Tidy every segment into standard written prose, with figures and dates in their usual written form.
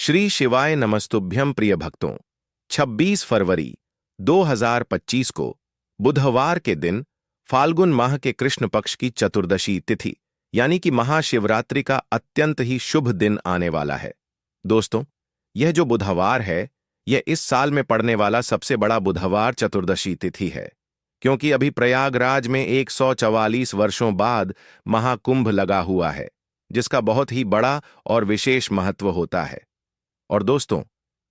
श्री शिवाय नमस्तुभ्यं प्रिय भक्तों। 26 फरवरी 2025 को बुधवार के दिन फाल्गुन माह के कृष्ण पक्ष की चतुर्दशी तिथि यानी कि महाशिवरात्रि का अत्यंत ही शुभ दिन आने वाला है। दोस्तों, यह जो बुधवार है यह इस साल में पड़ने वाला सबसे बड़ा बुधवार चतुर्दशी तिथि है, क्योंकि अभी प्रयागराज में 144 वर्षों बाद महाकुंभ लगा हुआ है, जिसका बहुत ही बड़ा और विशेष महत्व होता है। और दोस्तों,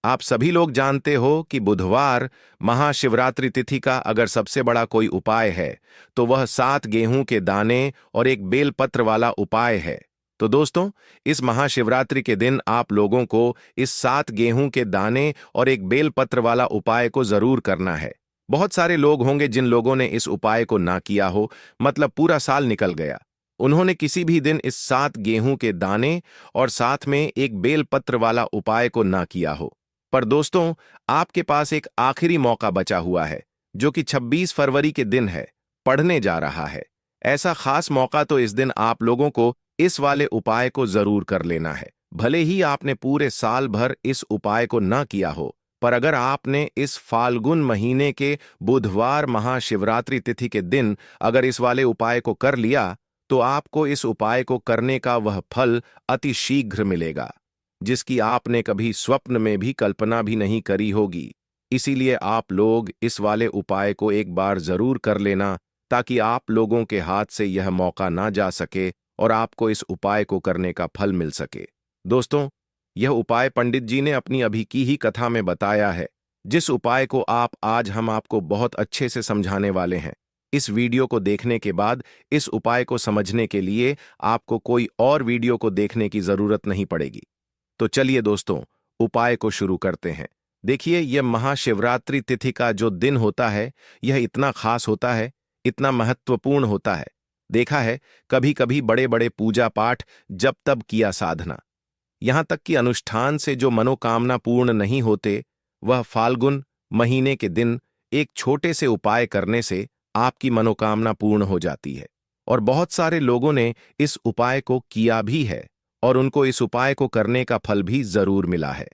आप सभी लोग जानते हो कि बुधवार महाशिवरात्रि तिथि का अगर सबसे बड़ा कोई उपाय है तो वह 7 गेहूं के दाने और एक बेलपत्र वाला उपाय है। तो दोस्तों, इस महाशिवरात्रि के दिन आप लोगों को इस 7 गेहूं के दाने और एक बेलपत्र वाला उपाय को जरूर करना है। बहुत सारे लोग होंगे जिन लोगों ने इस उपाय को ना किया हो, मतलब पूरा साल निकल गया, उन्होंने किसी भी दिन इस 7 गेहूं के दाने और साथ में एक बेलपत्र वाला उपाय को ना किया हो। पर दोस्तों, आपके पास एक आखिरी मौका बचा हुआ है, जो कि 26 फरवरी के दिन है, पढ़ने जा रहा है। ऐसा खास मौका तो इस दिन आप लोगों को इस वाले उपाय को जरूर कर लेना है। भले ही आपने पूरे साल भर इस उपाय को ना किया हो, पर अगर आपने इस फाल्गुन महीने के बुधवार महाशिवरात्रि तिथि के दिन अगर इस वाले उपाय को कर लिया तो आपको इस उपाय को करने का वह फल अति शीघ्र मिलेगा, जिसकी आपने कभी स्वप्न में भी कल्पना भी नहीं करी होगी। इसीलिए आप लोग इस वाले उपाय को एक बार जरूर कर लेना, ताकि आप लोगों के हाथ से यह मौका ना जा सके और आपको इस उपाय को करने का फल मिल सके। दोस्तों, यह उपाय पंडित जी ने अपनी अभी की ही कथा में बताया है, जिस उपाय को आज हम आपको बहुत अच्छे से समझाने वाले हैं। इस वीडियो को देखने के बाद इस उपाय को समझने के लिए आपको कोई और वीडियो को देखने की जरूरत नहीं पड़ेगी। तो चलिए दोस्तों, उपाय को शुरू करते हैं। देखिए, यह महाशिवरात्रि तिथि का जो दिन होता है यह इतना खास होता है, इतना महत्वपूर्ण होता है। देखा है कभी कभी बड़े बड़े पूजा पाठ जब तब किया साधना, यहां तक कि अनुष्ठान से जो मनोकामना पूर्ण नहीं होते, वह फाल्गुन महीने के दिन एक छोटे से उपाय करने से आपकी मनोकामना पूर्ण हो जाती है। और बहुत सारे लोगों ने इस उपाय को किया भी है और उनको इस उपाय को करने का फल भी जरूर मिला है।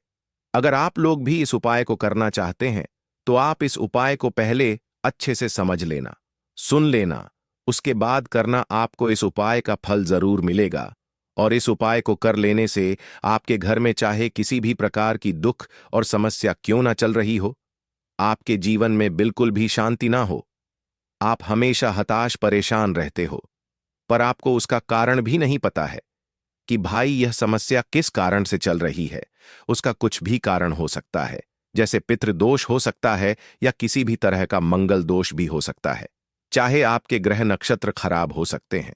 अगर आप लोग भी इस उपाय को करना चाहते हैं तो आप इस उपाय को पहले अच्छे से समझ लेना, सुन लेना, उसके बाद करना। आपको इस उपाय का फल जरूर मिलेगा। और इस उपाय को कर लेने से आपके घर में चाहे किसी भी प्रकार की दुख और समस्या क्यों ना चल रही हो, आपके जीवन में बिल्कुल भी शांति ना हो, आप हमेशा हताश परेशान रहते हो, पर आपको उसका कारण भी नहीं पता है कि भाई यह समस्या किस कारण से चल रही है। उसका कुछ भी कारण हो सकता है, जैसे पितृदोष हो सकता है या किसी भी तरह का मंगल दोष भी हो सकता है, चाहे आपके ग्रह नक्षत्र खराब हो सकते हैं।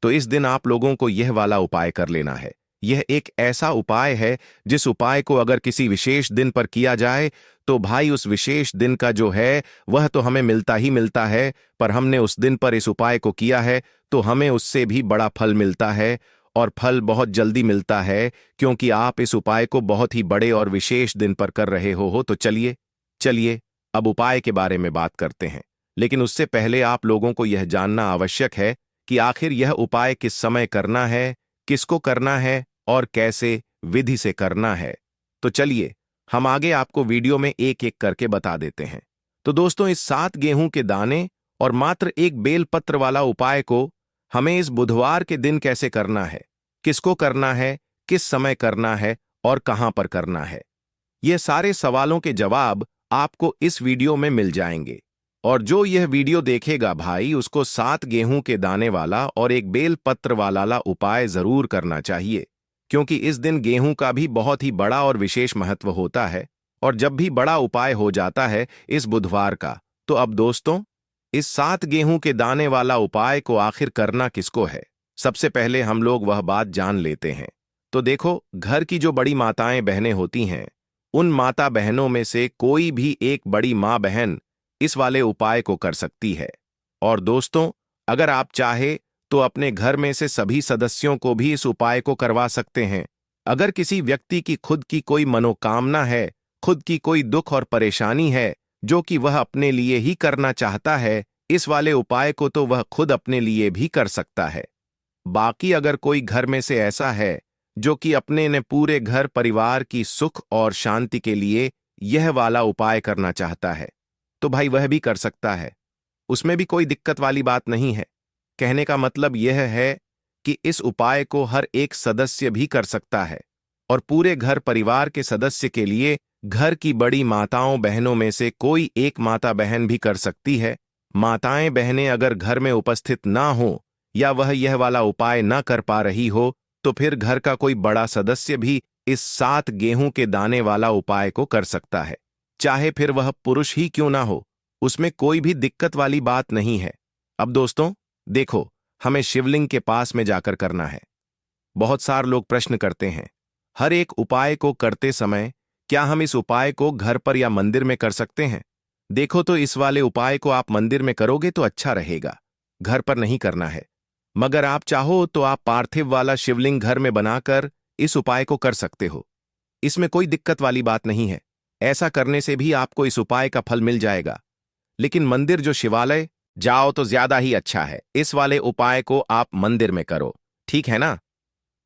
तो इस दिन आप लोगों को यह वाला उपाय कर लेना है। यह एक ऐसा उपाय है जिस उपाय को अगर किसी विशेष दिन पर किया जाए तो भाई उस विशेष दिन का जो है वह तो हमें मिलता ही मिलता है, पर हमने उस दिन पर इस उपाय को किया है तो हमें उससे भी बड़ा फल मिलता है, और फल बहुत जल्दी मिलता है, क्योंकि आप इस उपाय को बहुत ही बड़े और विशेष दिन पर कर रहे हो। तो चलिए अब उपाय के बारे में बात करते हैं। लेकिन उससे पहले आप लोगों को यह जानना आवश्यक है कि आखिर यह उपाय किस समय करना है, किसको करना है और कैसे विधि से करना है। तो चलिए हम आगे आपको वीडियो में एक एक करके बता देते हैं। तो दोस्तों, इस 7 गेहूं के दाने और मात्र एक बेलपत्र वाला उपाय को हमें इस बुधवार के दिन कैसे करना है, किसको करना है, किस समय करना है और कहां पर करना है, ये सारे सवालों के जवाब आपको इस वीडियो में मिल जाएंगे। और जो यह वीडियो देखेगा भाई, उसको 7 गेहूं के दाने वाला और एक बेलपत्र वाला उपाय जरूर करना चाहिए, क्योंकि इस दिन गेहूं का भी बहुत ही बड़ा और विशेष महत्व होता है। और जब भी बड़ा उपाय हो जाता है इस बुधवार का, तो अब दोस्तों, इस 7 गेहूं के दाने वाला उपाय को आखिर करना किसको है, सबसे पहले हम लोग वह बात जान लेते हैं। तो देखो, घर की जो बड़ी माताएं बहनें होती हैं, उन माता बहनों में से कोई भी एक बड़ी माँ बहन इस वाले उपाय को कर सकती है। और दोस्तों, अगर आप चाहे तो अपने घर में से सभी सदस्यों को भी इस उपाय को करवा सकते हैं। अगर किसी व्यक्ति की खुद की कोई मनोकामना है, खुद की कोई दुख और परेशानी है जो कि वह अपने लिए ही करना चाहता है, इस वाले उपाय को तो वह खुद अपने लिए भी कर सकता है। बाकी अगर कोई घर में से ऐसा है जो कि अपने ने पूरे घर परिवार की सुख और शांति के लिए यह वाला उपाय करना चाहता है, तो भाई वह भी कर सकता है। उसमें भी कोई दिक्कत वाली बात नहीं है। कहने का मतलब यह है कि इस उपाय को हर एक सदस्य भी कर सकता है और पूरे घर परिवार के सदस्य के लिए घर की बड़ी माताओं बहनों में से कोई एक माता बहन भी कर सकती है। माताएं बहनें अगर घर में उपस्थित ना हो या वह यह वाला उपाय ना कर पा रही हो, तो फिर घर का कोई बड़ा सदस्य भी इस 7 गेहूं के दाने वाला उपाय को कर सकता है, चाहे फिर वह पुरुष ही क्यों ना हो। उसमें कोई भी दिक्कत वाली बात नहीं है। अब दोस्तों देखो, हमें शिवलिंग के पास में जाकर करना है। बहुत सारे लोग प्रश्न करते हैं, हर एक उपाय को करते समय क्या हम इस उपाय को घर पर या मंदिर में कर सकते हैं? देखो, तो इस वाले उपाय को आप मंदिर में करोगे तो अच्छा रहेगा, घर पर नहीं करना है। मगर आप चाहो तो आप पार्थिव वाला शिवलिंग घर में बनाकर इस उपाय को कर सकते हो। इसमें कोई दिक्कत वाली बात नहीं है। ऐसा करने से भी आपको इस उपाय का फल मिल जाएगा। लेकिन मंदिर जो शिवालय जाओ तो ज्यादा ही अच्छा है। इस वाले उपाय को आप मंदिर में करो, ठीक है ना?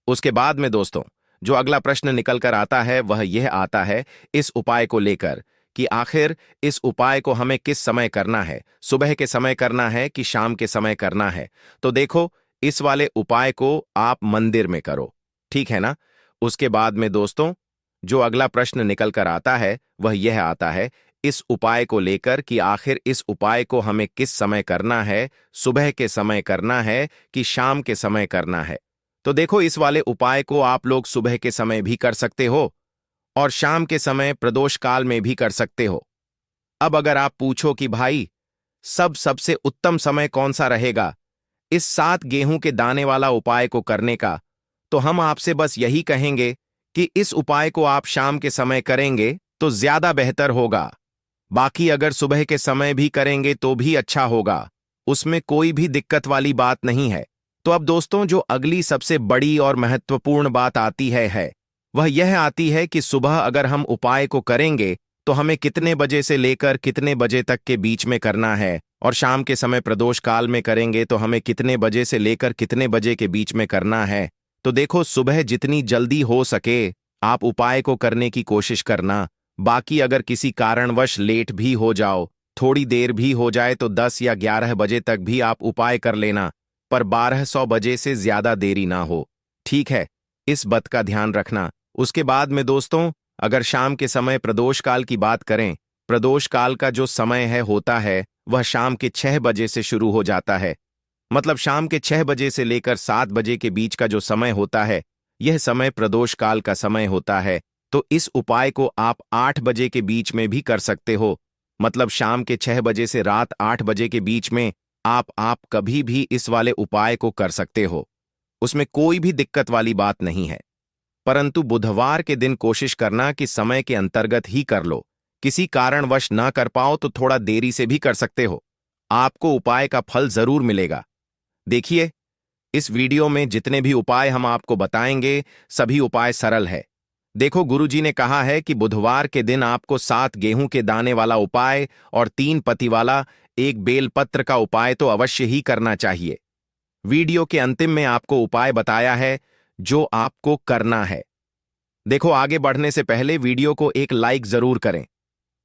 उसके बाद में दोस्तों जो अगला प्रश्न निकल कर आता है वह यह आता है इस उपाय को लेकर कि आखिर इस उपाय को हमें किस समय करना है, सुबह के समय करना है कि शाम के समय करना है? तो देखो, इस वाले उपाय को आप मंदिर में करो, ठीक है ना? उसके बाद में दोस्तों जो अगला प्रश्न निकल कर आता है वह यह आता है इस उपाय को लेकर कि आखिर इस उपाय को हमें किस समय करना है, सुबह के समय करना है कि शाम के समय करना है? तो देखो, इस वाले उपाय को आप लोग सुबह के समय भी कर सकते हो और शाम के समय प्रदोष काल में भी कर सकते हो। अब अगर आप पूछो कि भाई सबसे उत्तम समय कौन सा रहेगा इस 7 गेहूं के दाने वाला उपाय को करने का, तो हम आपसे बस यही कहेंगे कि इस उपाय को आप शाम के समय करेंगे तो ज्यादा बेहतर होगा। बाकी अगर सुबह के समय भी करेंगे तो भी अच्छा होगा, उसमें कोई भी दिक्कत वाली बात नहीं है। तो अब दोस्तों जो अगली सबसे बड़ी और महत्वपूर्ण बात आती है वह यह आती है कि सुबह अगर हम उपाय को करेंगे तो हमें कितने बजे से लेकर कितने बजे तक के बीच में करना है, और शाम के समय प्रदोष काल में करेंगे तो हमें कितने बजे से लेकर कितने बजे के बीच में करना है। तो देखो, सुबह जितनी जल्दी हो सके आप उपाय को करने की कोशिश करना। बाकी अगर किसी कारणवश लेट भी हो जाओ, थोड़ी देर भी हो जाए, तो 10 या 11 बजे तक भी आप उपाय कर लेना, पर 1200 बजे से ज्यादा देरी ना हो, ठीक है? इस बात का ध्यान रखना। उसके बाद में दोस्तों अगर शाम के समय प्रदोष काल की बात करें, प्रदोष काल का जो समय होता है वह शाम के 6 बजे से शुरू हो जाता है। मतलब शाम के 6 बजे से लेकर 7 बजे के बीच का जो समय होता है यह समय प्रदोष काल का समय होता है। तो इस उपाय को आप 8 बजे के बीच में भी कर सकते हो। मतलब शाम के 6 बजे से रात 8 बजे के बीच में आप कभी भी इस वाले उपाय को कर सकते हो, उसमें कोई भी दिक्कत वाली बात नहीं है। परंतु बुधवार के दिन कोशिश करना कि समय के अंतर्गत ही कर लो। किसी कारणवश ना कर पाओ तो थोड़ा देरी से भी कर सकते हो, आपको उपाय का फल जरूर मिलेगा। देखिए, इस वीडियो में जितने भी उपाय हम आपको बताएंगे सभी उपाय सरल है। देखो, गुरुजी ने कहा है कि बुधवार के दिन आपको 7 गेहूं के दाने वाला उपाय और 3 पत्ती वाला एक बेलपत्र का उपाय तो अवश्य ही करना चाहिए। वीडियो के अंतिम में आपको उपाय बताया है जो आपको करना है। देखो, आगे बढ़ने से पहले वीडियो को एक लाइक जरूर करें।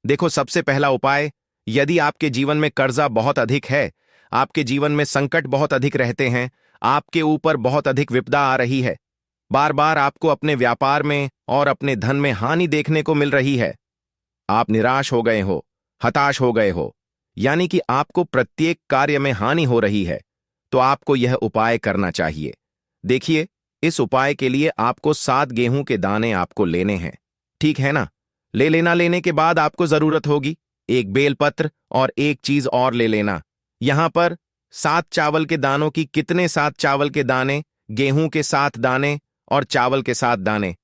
देखो, सबसे पहला उपाय, यदि आपके जीवन में कर्जा बहुत अधिक है, आपके जीवन में संकट बहुत अधिक रहते हैं, आपके ऊपर बहुत अधिक विपदा आ रही है, बार बार आपको अपने व्यापार में और अपने धन में हानि देखने को मिल रही है, आप निराश हो गए हो, हताश हो गए हो, यानी कि आपको प्रत्येक कार्य में हानि हो रही है, तो आपको यह उपाय करना चाहिए। देखिए, इस उपाय के लिए आपको 7 गेहूं के दाने आपको लेने हैं, ठीक है ना? लेने के बाद आपको जरूरत होगी एक बेलपत्र और एक चीज और ले लेना। यहां पर 7 चावल के दानों की कितने 7 चावल के दाने, गेहूं के 7 दाने और चावल के 7 दाने?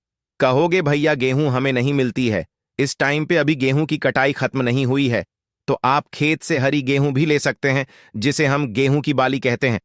कहोगे भैया गेहूं हमें नहीं मिलती है, इस टाइम पे अभी गेहूं की कटाई खत्म नहीं हुई है, तो आप खेत से हरी गेहूं भी ले सकते हैं, जिसे हम गेहूं की बाली कहते हैं।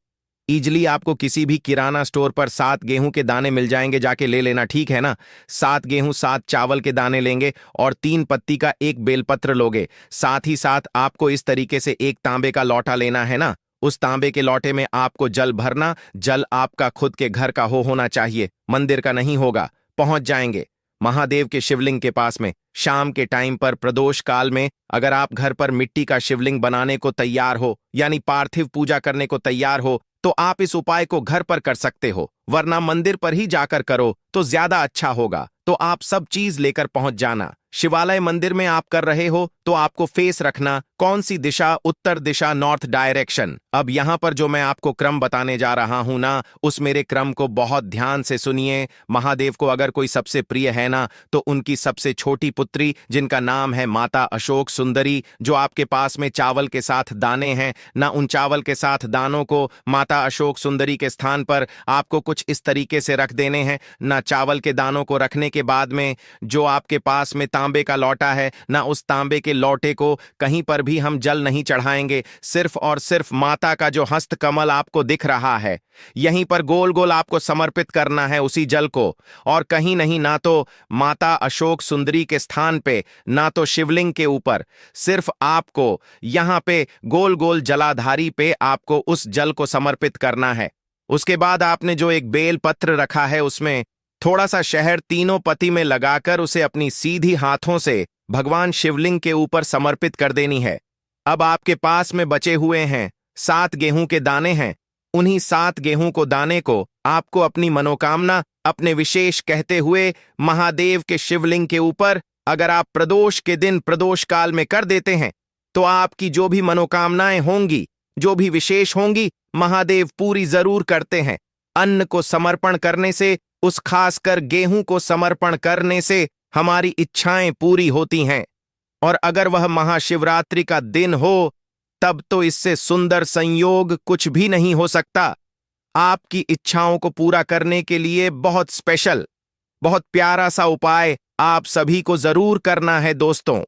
इजली आपको किसी भी किराना स्टोर पर 7 गेहूं के दाने मिल जाएंगे, जाके ले लेना, ठीक है ना? 7 गेहूं 7 चावल के दाने लेंगे और 3 पत्ती का एक बेलपत्र लोगे। साथ ही साथ आपको इस तरीके से एक तांबे का लौटा लेना है ना, उस तांबे के लौटे में आपको जल भरना। जल आपका खुद के घर का होना चाहिए, मंदिर का नहीं होगा, पहुंच जाएंगे महादेव के शिवलिंग के पास में। शाम के टाइम पर प्रदोष काल में अगर आप घर पर मिट्टी का शिवलिंग बनाने को तैयार हो, यानी पार्थिव पूजा करने को तैयार हो, तो आप इस उपाय को घर पर कर सकते हो, वरना मंदिर पर ही जाकर करो तो ज्यादा अच्छा होगा। तो आप सब चीज लेकर पहुंच जाना। शिवालय मंदिर में आप कर रहे हो तो आपको फेस रखना कौन सी दिशा, उत्तर दिशा, नॉर्थ डायरेक्शन। अब यहां पर जो मैं आपको क्रम बताने जा रहा हूं ना, उस मेरे क्रम को बहुत ध्यान से सुनिए। महादेव को अगर कोई सबसे प्रिय है ना, तो उनकी सबसे छोटी पुत्री जिनका नाम है माता अशोक सुंदरी, जो आपके पास में चावल के साथ दाने हैं ना, उन चावल के साथ दानों को माता अशोक सुंदरी के स्थान पर आपको कुछ इस तरीके से रख देने हैं ना। चावल के दानों को रखने के बाद में जो आपके पास में तांबे का लौटा है ना, उस तांबे के लौटे को कहीं पर भी हम जल नहीं चढ़ाएंगे, सिर्फ और सिर्फ माता का जो हस्त कमल आपको दिख रहा है यहीं पर गोल गोल आपको समर्पित करना है उसी जल को, और कहीं नहीं, ना तो माता अशोक सुंदरी के स्थान पे ना तो शिवलिंग के ऊपर, सिर्फ आपको यहां पे गोल गोल जलाधारी पे आपको उस जल को समर्पित करना है। उसके बाद आपने जो एक बेल पत्र रखा है उसमें थोड़ा सा शहद तीनों पत्ती में लगाकर उसे अपनी सीधी हाथों से भगवान शिवलिंग के ऊपर समर्पित कर देनी है। अब आपके पास में बचे हुए हैं 7 गेहूं के दाने हैं। उन्हीं 7 गेहूं को दाने को आपको अपनी मनोकामना अपने विशेष कहते हुए महादेव के शिवलिंग के ऊपर अगर आप प्रदोष के दिन प्रदोष काल में कर देते हैं तो आपकी जो भी मनोकामनाएं होंगी, जो भी विशेष होंगी, महादेव पूरी जरूर करते हैं। अन्न को समर्पण करने से, उस खासकर गेहूं को समर्पण करने से हमारी इच्छाएं पूरी होती हैं। और अगर वह महाशिवरात्रि का दिन हो तब तो इससे सुंदर संयोग कुछ भी नहीं हो सकता। आपकी इच्छाओं को पूरा करने के लिए बहुत स्पेशल, बहुत प्यारा सा उपाय आप सभी को जरूर करना है दोस्तों।